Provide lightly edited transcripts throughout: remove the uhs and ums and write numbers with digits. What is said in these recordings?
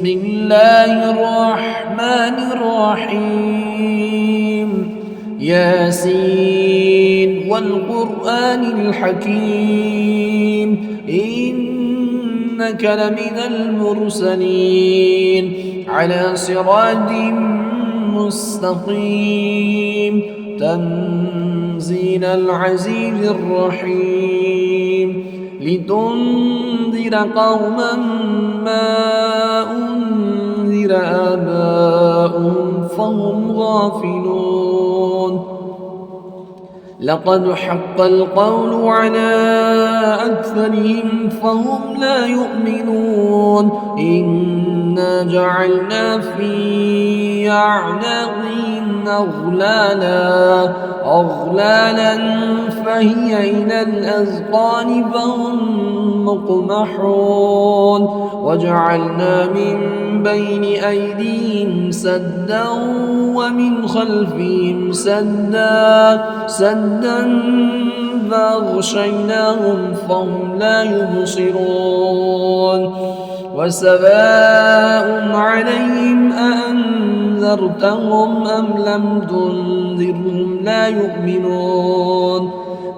بسم الله الرحمن الرحيم ياسين والقرآن الحكيم إنك لمن المرسلين على صراط مستقيم تنزيل العزيز الرحيم لتنذر قوما ما أنذر آباؤهم فهم غافلون لقد حق القول على أكثرهم فهم لا يؤمنون إنا جعلنا في أعناقهم أغلالا فهي إلى الأذقان فهم مقمحون وجعلنا من بين أيديهم سدا ومن خلفهم سدا فأغشيناهم فهم لا يبصرون وسواء عليهم أأنذرتهم أم لم تنذرهم لا يؤمنون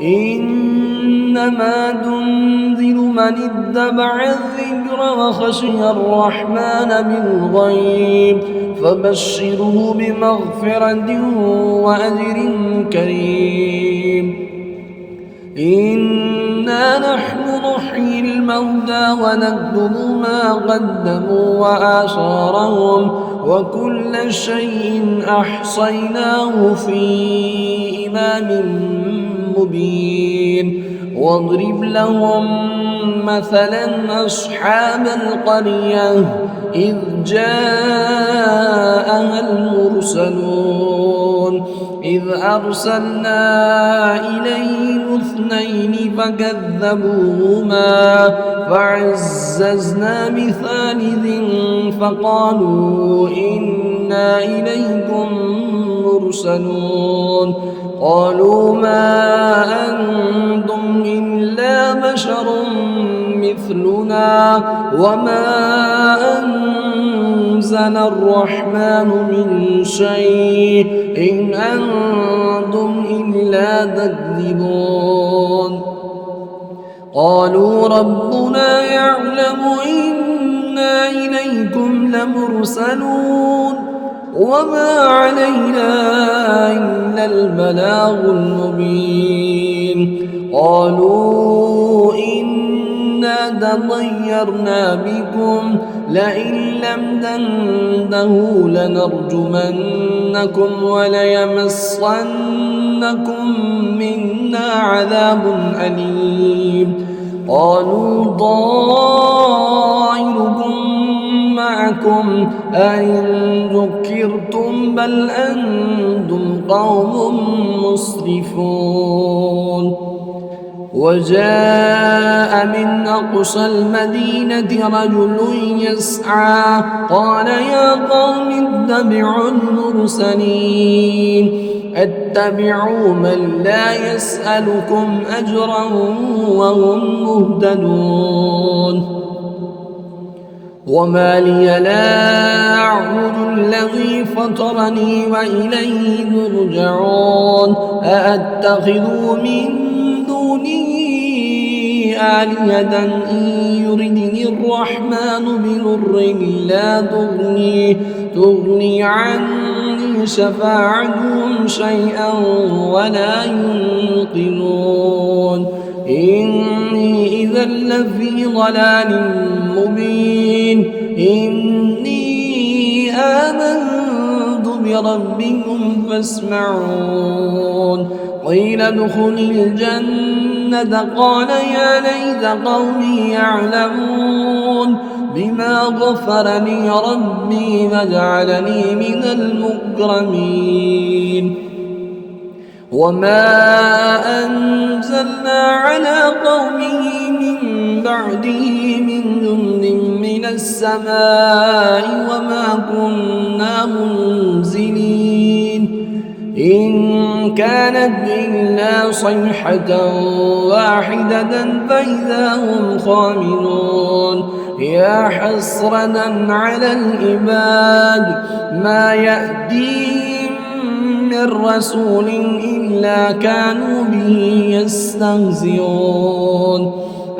إنما تنذر من اتبع الذكر وخشي الرحمن بالغيب فبشره بمغفرة وأجر كريم إنا نحن نحيي الموتى ونكتب ما قدموا وآثارهم وكل شيء أحصيناه في إمام مبين واضرب لهم مثلا أصحاب القرية إذ جاءها المرسلون إذ أرسلنا إليهم اثنين فكذبوهما فعززنا بثالث فقالوا إنا إليكم مرسلون قالوا ما أنتم إلا بشر مثلنا وما أنزل الرحمن من شيء إن أنتم إلا تكذبون قالوا ربنا يعلم إنا إليكم لمرسلون وما علينا إلا البلاغ المبين قالوا إنا تطيرنا بكم لئن لم تنتهوا لنرجمنكم وليمسنكم منا عذاب أليم قالوا طائركم معكم أئن ذكرتم بل أنتم قوم مسرفون وجاء من أقصى المدينة رجل يسعى قال يا قوم اتبعوا المرسلين اتبعوا من لا يسألكم أجرا وهم مهتدون وما لي لا أعبد الذي فطرني وإليه ترجعون أأتخذ من دونه آلهة إن يردني الرحمن بضر لا تغني عني شفاعتهم شيئا ولا ينقذون إني إذا لفي ضلال مبين إني آمنت بربكم فاسمعون قيل ادخل الجنة قال يا ليت قومي يعلمون بما غفر لي ربي وجعلني من المكرمين وما أنزلنا على قومه من بعده من جند من السماء وما كنا منزلين إن كانت إلا صيحة واحدة فإذا هم خامدون يا حسرة على العباد ما يأتيهم من رسول إلا كانوا به يستهزئون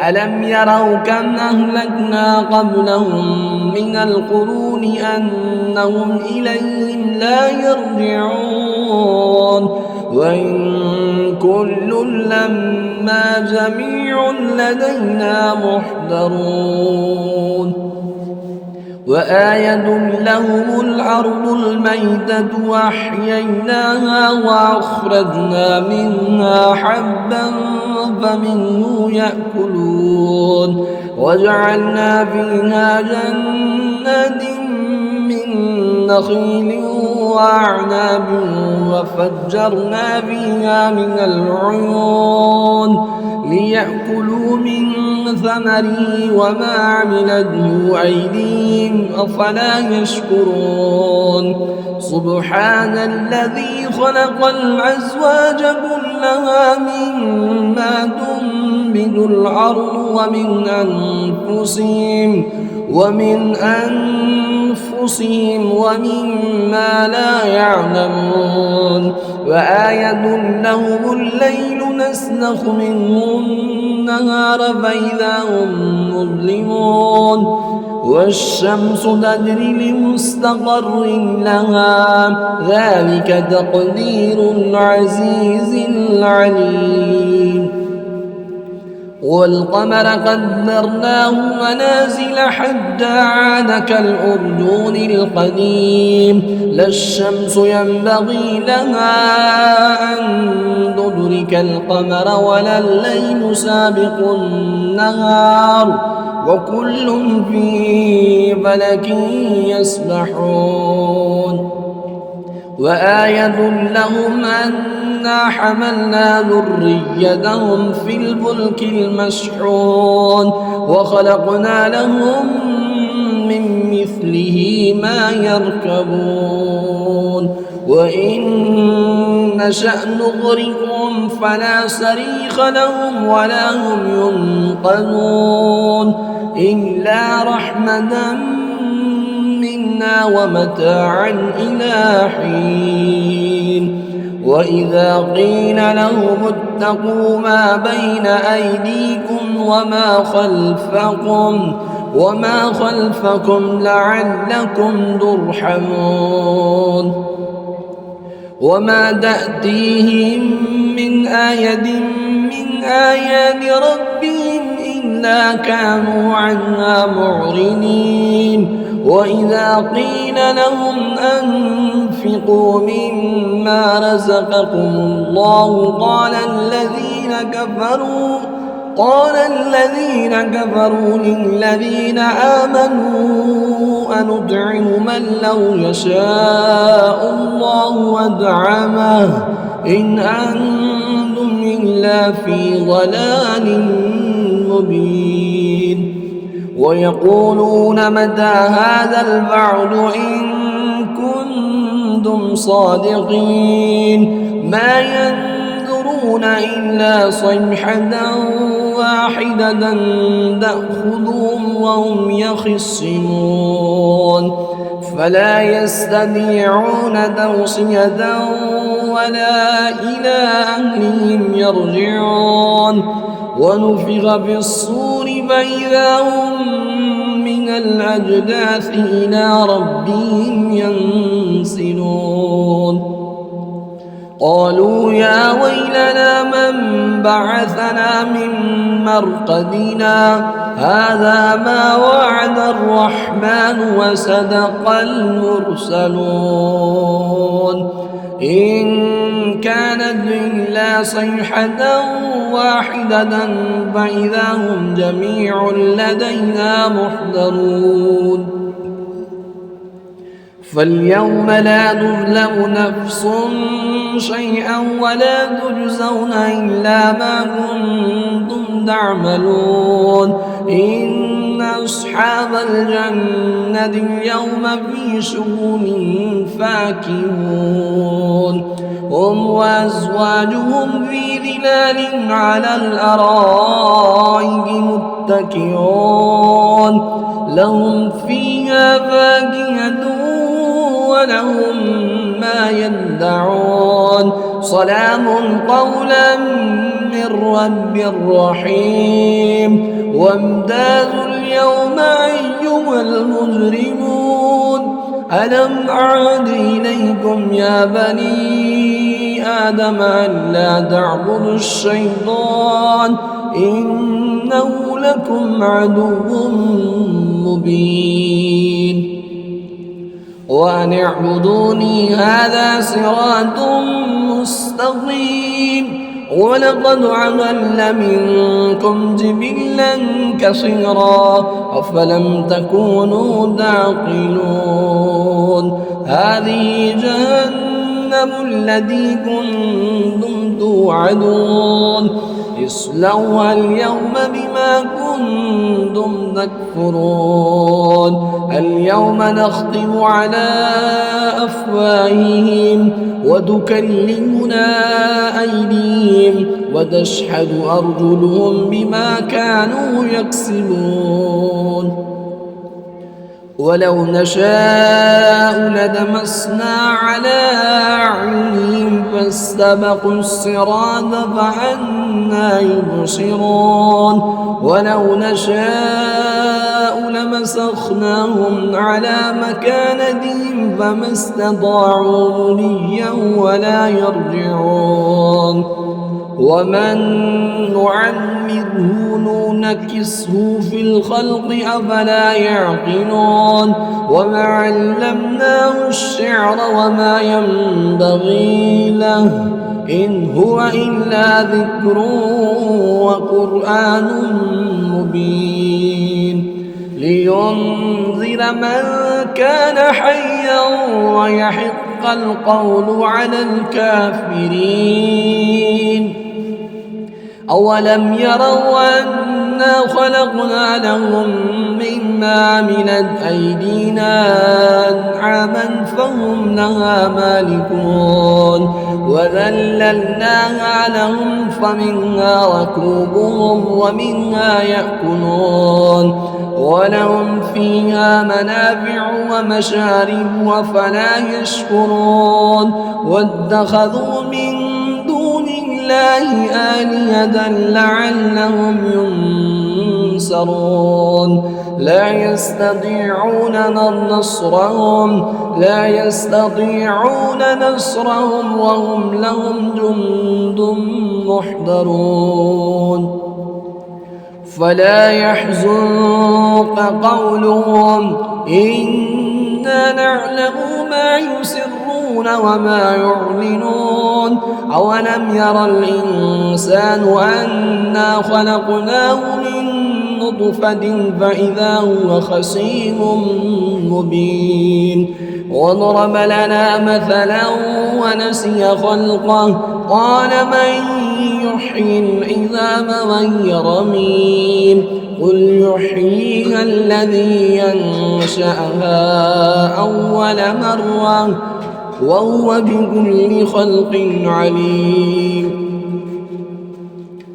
ألم يروا كم أهلكنا قبلهم من القرون أنهم إليهم لا يرجعون وإن كل لما جميع لدينا محضرون وآية لهم الأرض الميتة وأحييناها وأخرجنا منها حبا فمنه يأكلون وجعلنا فيها جنات من نخيل وأعناب وفجرنا فيها من العيون ليأكلوا من ثمره وما عملته أيديهم أفلا يشكرون سبحان الذي خلق الأزواج كلها مما تنبت الأرض ومن أنفسهم ومما لا يعلمون وآية لهم الليل نسلخ منه النهار فإذا هم مظلمون والشمس تجري لمستقر لها ذلك تقدير العزيز العليم والقمر قدرناه منازل حتى عاد كالأرجون القديم لا الشمس ينبغي لها أن تدرك القمر ولا الليل سابق النهار وكل في فلك يسبحون وآية لهم أنا حملنا ذريتهم في الفلك المشحون وخلقنا لهم من مثله ما يركبون وإن نشأ نغرقهم فلا صريخ لهم ولا هم ينقذون إلا رحمة منا ومتاعا إلى حين وإذا قيل لهم اتقوا ما بين أيديكم وما خلفكم لعلكم ترحمون وما تأتيهم من آية من آيات ربهم إلا كانوا عنها معرضين وإذا قيل لهم أنفقوا مما رزقكم الله قال الذين كفروا للذين آمنوا أنطعم من لو يشاء الله أطعمه إن أنتم إلا في ضلال مبين ويقولون متى هذا الوعد إن كنتم صادقين ما ينظرون إلا صيحة واحدة تأخذهم وهم يخصمون فلا يستطيعون توصية ولا إلى أهلهم يرجعون ونفخ في الصور فإذا هم من الأجداث إلى ربهم ينسلون قالوا يا ويلنا من بعثنا من مرقدنا هذا ما وعد الرحمن وصدق المرسلون إن كانت إلا صيحة واحدة فإذا هم جميع لدينا محضرون فاليوم لا تظلم نفس شيئا ولا تجزون إلا ما كنتم تعملون إن أصحاب الجنة اليوم في شغل فاكهون هم وأزواجهم في ظلال على الأرائك متكئون لهم فيها فاكهة ولهم ما يدعون سلام قولا من رب رحيم وامتازوا اليوم أيها المجرمون ألم أعهد إليكم يا بني آدم أن لا تعبدوا الشيطان إنه لكم عدو مبين وأن اعبدوني هذا صراط مستقيم ولقد عملنا منكم جبلا كثيرا أفلم تكونوا تعقلون هذه جهنم التي كنتم توعدون اصلوها اليوم بما كنتم تكفرون اليوم نختم على أفواههم وتكلمنا أيديهم وتشهد أرجلهم بما كانوا يكسبون ولو نشاء لدمسنا على أعينهم فاستبقوا الصراط فأنى يبصرون ولو نشاء لمسخناهم على مكانتهم فما استطاعوا مضيا ولا يرجعون ومن نعمره ننكسه في الخلق أفلا يعقلون وما علمناه الشعر وما ينبغي له إن هو إلا ذكر وقرآن مبين لينذر من كان حيا ويحق القول على الكافرين أولم يروا أنا خلقنا لهم مما عملت أيدينا أنعاما فهم لها مالكون وذللناها لهم فمنها ركوبهم ومنها يأكلون ولهم فيها منافع ومشارب أفلا يشكرون واتخذوا من دون الله آلهة لعلهم ينصرون لا يستطيعون نصرهم وهم لهم جند محضرون فلا يحزنك قولهم إنا نعلم ما يسرون وما يعلنون أولم ير الإنسان أنا خلقناه من نطفة فإذا هو خصيم مبين وضرب لنا مثلا ونسي خلقه قال من يحيي العظام وهي رميم قل يحييها الذي ينشأها أول مرة وهو بكل خلق عليم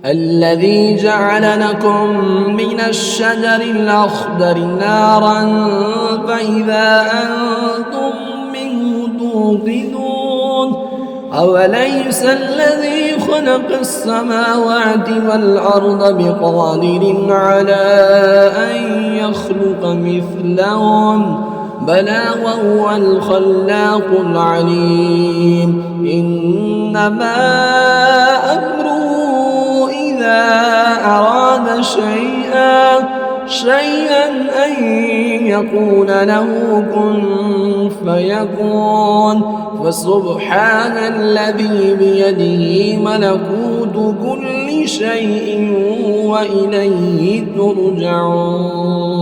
الذي جعل لكم من الشجر الأخضر نارا فإذا أنتم منه توقدون أوليس الذي خلق السماوات والأرض بقادر على أن يخلق مثلهم بلى وهو الخلاق العليم إنما أمره إذا أراد شيئا أن يقول له كن فيكون فسبحان الذي بيده ملكوت كل شيء وإليه ترجعون